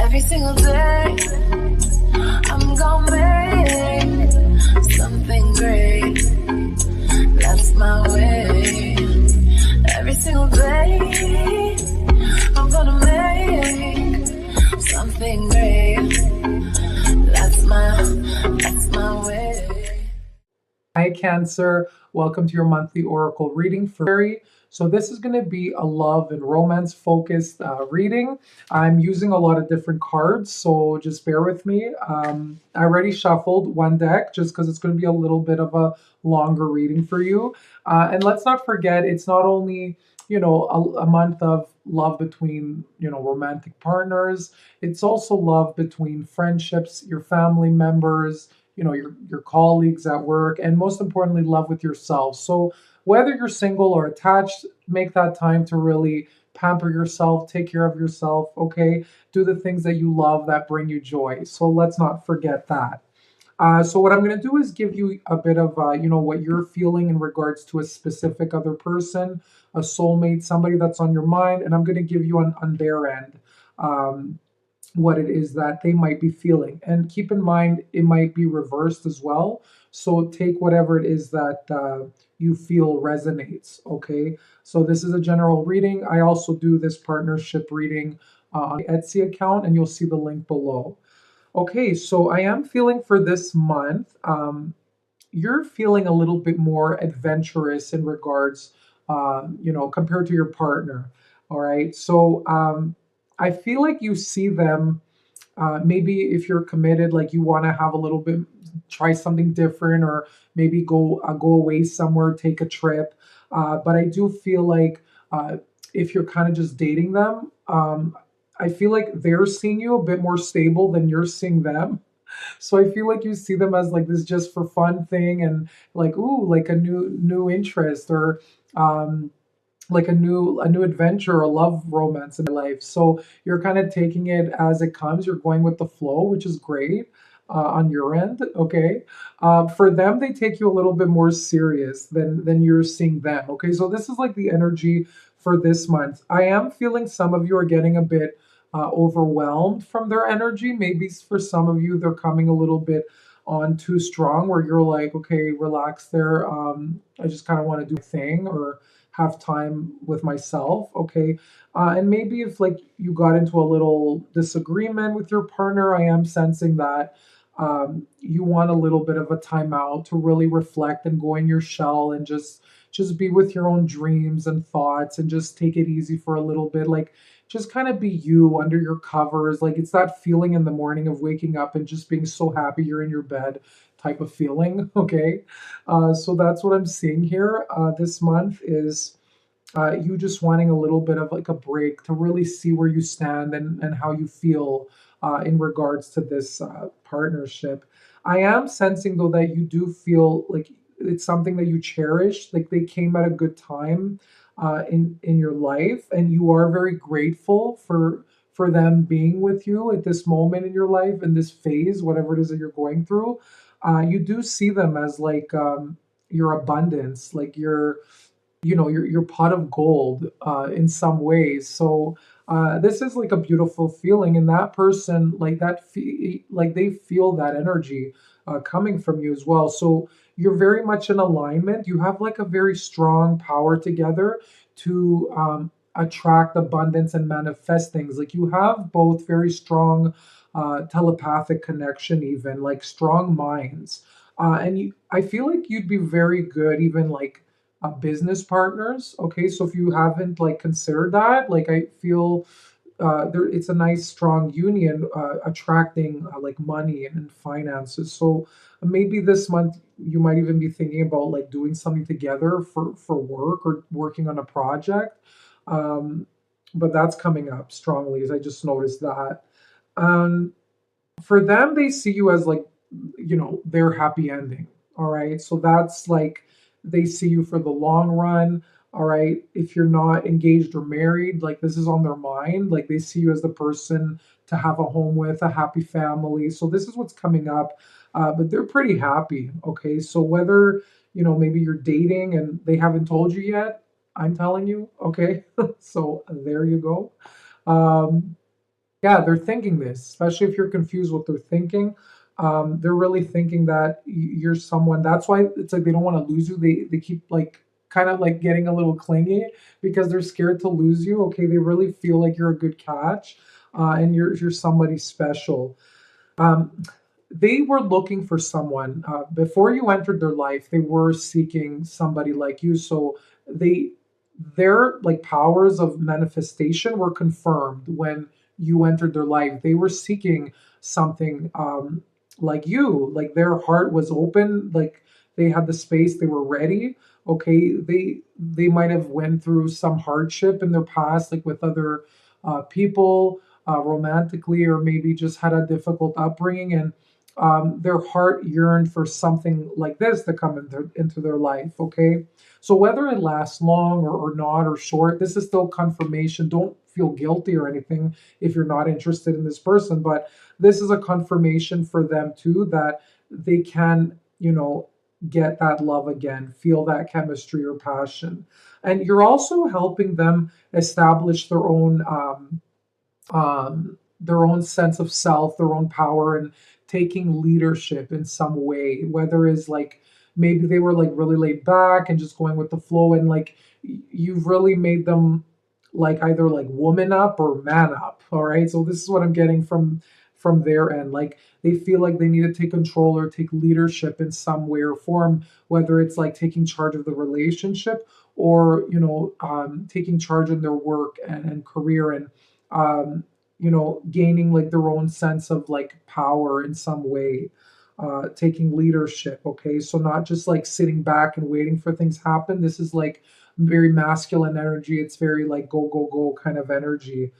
Every single day, I'm gonna make something great. That's my way. Every single day, I'm gonna make something great. That's my way. Hi Cancer, welcome to your monthly oracle reading for February. So this is going to be a love and romance focused reading. I'm using a lot of different cards, so just bear with me. I already shuffled one deck just because it's going to be a little bit of a longer reading for you. And let's not forget, it's not only a month of love between romantic partners. It's also love between friendships, your family members, your colleagues at work, and most importantly, love with yourself. So whether you're single or attached, make that time to really pamper yourself, take care of yourself, okay? Do the things that you love that bring you joy. So let's not forget that. So what I'm going to do is give you a bit of, what you're feeling in regards to a specific other person, a soulmate, somebody that's on your mind, and I'm going to give you on their end what it is that they might be feeling. And keep in mind, it might be reversed as well. So take whatever it is that you feel resonates, okay? So this is a general reading. I also do this partnership reading on the Etsy account, and you'll see the link below. Okay, so I am feeling for this month, you're feeling a little bit more adventurous in regards, compared to your partner. All right, so I feel like you see them. Maybe if you're committed, like you want to have a little bit, try something different, or maybe go away somewhere, take a trip. But I do feel like if you're kind of just dating them, I feel like they're seeing you a bit more stable than you're seeing them. So I feel like you see them as like this just for fun thing, and like, ooh, like a new interest, or like a new adventure, a love romance in my life. So you're kind of taking it as it comes. You're going with the flow, which is great on your end. Okay. For them, they take you a little bit more serious than you're seeing them. Okay. So this is like the energy for this month. I am feeling some of you are getting a bit overwhelmed from their energy. Maybe for some of you, they're coming a little bit on too strong, where you're like, okay, relax there. I just kind of want to do a thing, or have time with myself, okay? And maybe if like you got into a little disagreement with your partner, I am sensing that you want a little bit of a timeout to really reflect and go in your shell, and just be with your own dreams and thoughts, and just take it easy for a little bit. Like just kind of be you under your covers. Like it's that feeling in the morning of waking up and just being so happy you're in your bed type of feeling, okay? So that's what I'm seeing here. This month is you just wanting a little bit of like a break to really see where you stand, and how you feel in regards to this partnership. I am sensing though that you do feel like it's something that you cherish, like they came at a good time in your life, and you are very grateful for them being with you at this moment in your life, in this phase, whatever it is that you're going through. You do see them as like your abundance, like your pot of gold in some ways. So this is like a beautiful feeling, and that person like like they feel that energy coming from you as well. So you're very much in alignment. You have like a very strong power together to attract abundance and manifest things. Like you have both very strong telepathic connection, even like strong minds. I feel like you'd be very good, even like business partners. Okay, so if you haven't like considered that, like I feel it's a nice strong union attracting like money and finances. So maybe this month you might even be thinking about like doing something together for work, or working on a project. Um, but that's coming up strongly, as I just noticed that. Um, for them, they see you as like, their happy ending. All right. So that's like they see you for the long run. All right. If you're not engaged or married, like this is on their mind. Like they see you as the person to have a home with, a happy family. So this is what's coming up. But they're pretty happy. Okay. So whether, maybe you're dating and they haven't told you yet, I'm telling you. Okay. So there you go. Um, Yeah, they're thinking this, especially if you're confused what they're thinking. They're really thinking that you're someone. That's why it's like they don't want to lose you. They keep like kind of like getting a little clingy because they're scared to lose you. Okay, they really feel like you're a good catch, and you're somebody special. Um, they were looking for someone before you entered their life. They were seeking somebody like you, so they their like powers of manifestation were confirmed when you entered their life. They were seeking something like you, like their heart was open, like they had the space, they were ready. Okay, they might have went through some hardship in their past, like with other people, romantically, or maybe just had a difficult upbringing, and their heart yearned for something like this to come into their life. Okay, so whether it lasts long or not or short, this is still confirmation. Don't feel guilty or anything if you're not interested in this person, but this is a confirmation for them too that they can, get that love again, feel that chemistry or passion. And you're also helping them establish their own sense of self, their own power, and taking leadership in some way. Whether it's like maybe they were like really laid back and just going with the flow, and like you've really made them like either like woman up or man up. All right, so this is what I'm getting from their end. Like they feel like they need to take control or take leadership in some way or form, whether it's like taking charge of the relationship or taking charge in their work and career, and gaining like their own sense of like power in some way, taking leadership. Okay, so not just like sitting back and waiting for things happen. This is like very masculine energy. It's very like go go go kind of energy.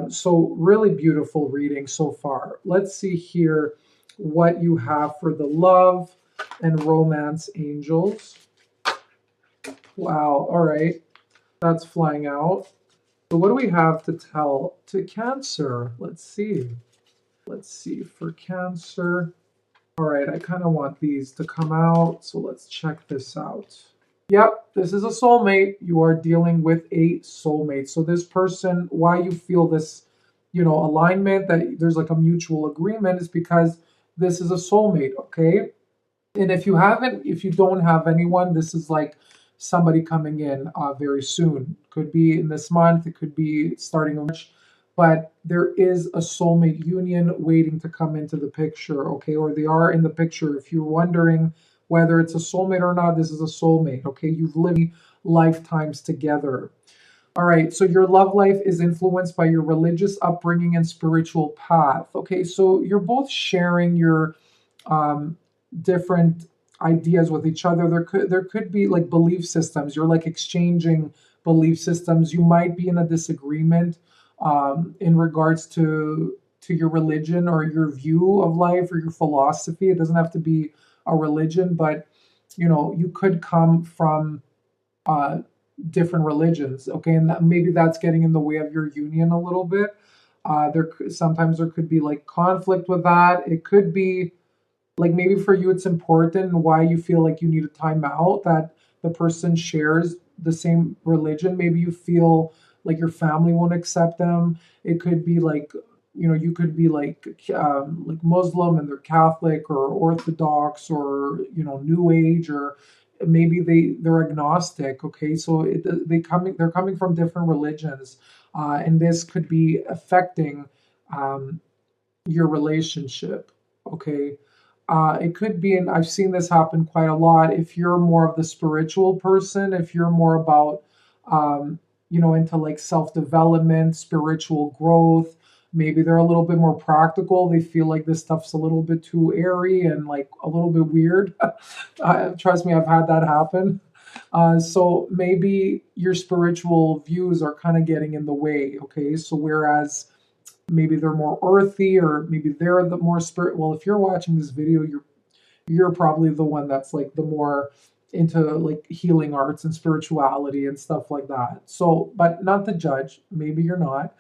So really beautiful reading so far. Let's see here what you have for the love and romance angels. Wow, all right, that's flying out. So what do we have to tell to Cancer? Let's see. Let's see for Cancer. All right, I kind of want these to come out, so let's check this out. Yep, this is a soulmate. You are dealing with a soulmate. So this person, why you feel this, alignment, that there's like a mutual agreement, is because this is a soulmate, okay? And if you don't have anyone, this is like somebody coming in very soon. Could be in this month, it could be starting in March, but there is a soulmate union waiting to come into the picture, okay? Or they are in the picture. If you're wondering whether it's a soulmate or not, this is a soulmate, okay? You've lived lifetimes together. All right, so your love life is influenced by your religious upbringing and spiritual path. Okay, so you're both sharing your um, different ideas with each other. There could be like belief systems. You're like exchanging belief systems. You might be in a disagreement in regards to your religion or your view of life or your philosophy. It doesn't have to be a religion, but you could come from uh, different religions. Okay, and maybe that's getting in the way of your union a little bit. Sometimes there could be like conflict with that. It could be like maybe for you it's important why you feel like you need a timeout, that the person shares the same religion. Maybe you feel like your family won't accept them. It could be like you could be like Muslim and they're Catholic or Orthodox or New Age, or maybe they're agnostic. Okay, so they're coming from different religions, and this could be affecting um, your relationship. Okay, it could be, and I've seen this happen quite a lot. If you're more of the spiritual person, if you're more about, into like self development, spiritual growth, maybe they're a little bit more practical. They feel like this stuff's a little bit too airy and like a little bit weird. Trust me, I've had that happen. So maybe your spiritual views are kind of getting in the way. Okay, so whereas maybe they're more earthy, or maybe they're the more spirit. Well, if you're watching this video, you're probably the one that's like the more into like healing arts and spirituality and stuff like that. So, but not to judge, maybe you're not.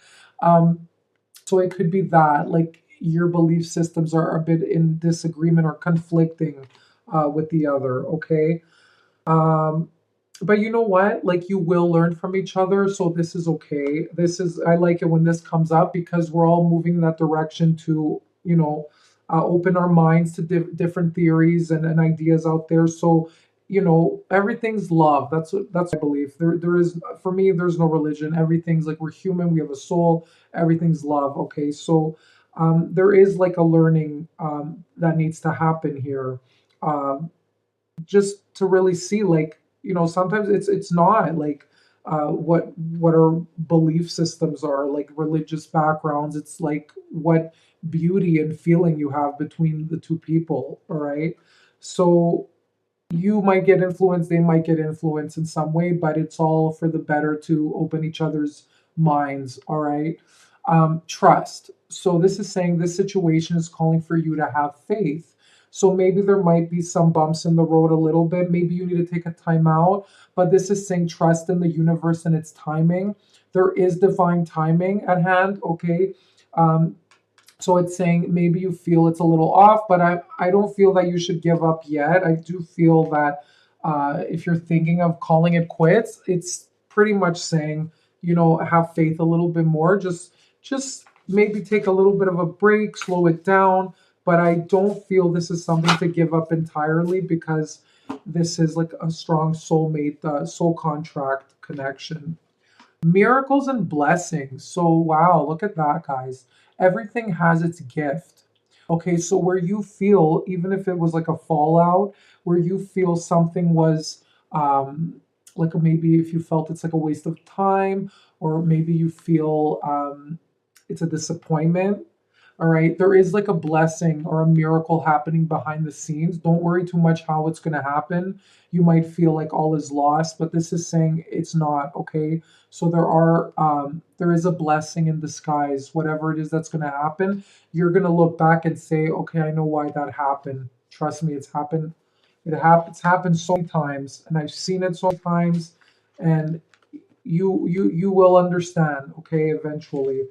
So it could be that like your belief systems are a bit in disagreement or conflicting with the other. Okay. um but you know what? Like you will learn from each other, so this is okay. I like it when this comes up because we're all moving in that direction to, open our minds to different theories and ideas out there. So, everything's love. That's what I believe. There is for me. There's no religion. Everything's like we're human. We have a soul. Everything's love. Okay, so there is like a learning that needs to happen here. Um, just to really see like sometimes it's not like what our belief systems are like religious backgrounds. It's like what beauty and feeling you have between the two people, all right? So you might get influenced, they might get influenced in some way, but it's all for the better to open each other's minds, all right? Trust. So this is saying this situation is calling for you to have faith. So maybe there might be some bumps in the road a little bit. Maybe you need to take a time out, but this is saying trust in the universe and its timing. There is divine timing at hand, okay? Um, so it's saying maybe you feel it's a little off, but I don't feel that you should give up yet. I do feel that if you're thinking of calling it quits, it's pretty much saying, have faith a little bit more. Just maybe take a little bit of a break, slow it down. But I don't feel this is something to give up entirely because this is like a strong soulmate, soul contract connection. Miracles and blessings. So, wow, look at that, guys. Everything has its gift. Okay, so where you feel, even if it was like a fallout, where you feel something was like maybe if you felt it's like a waste of time, or maybe you feel it's a disappointment, all right, there is like a blessing or a miracle happening behind the scenes. Don't worry too much how it's going to happen. You might feel like all is lost, but this is saying it's not, okay? So there is a blessing in disguise. Whatever it is that's going to happen, you're going to look back and say, okay, I know why that happened. Trust me, it's happened. It's happened so many times, and I've seen it so many times, and you will understand, okay, eventually.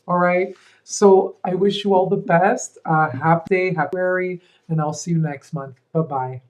All right. So I wish you all the best. Happy day, happy February, and I'll see you next month. Bye bye.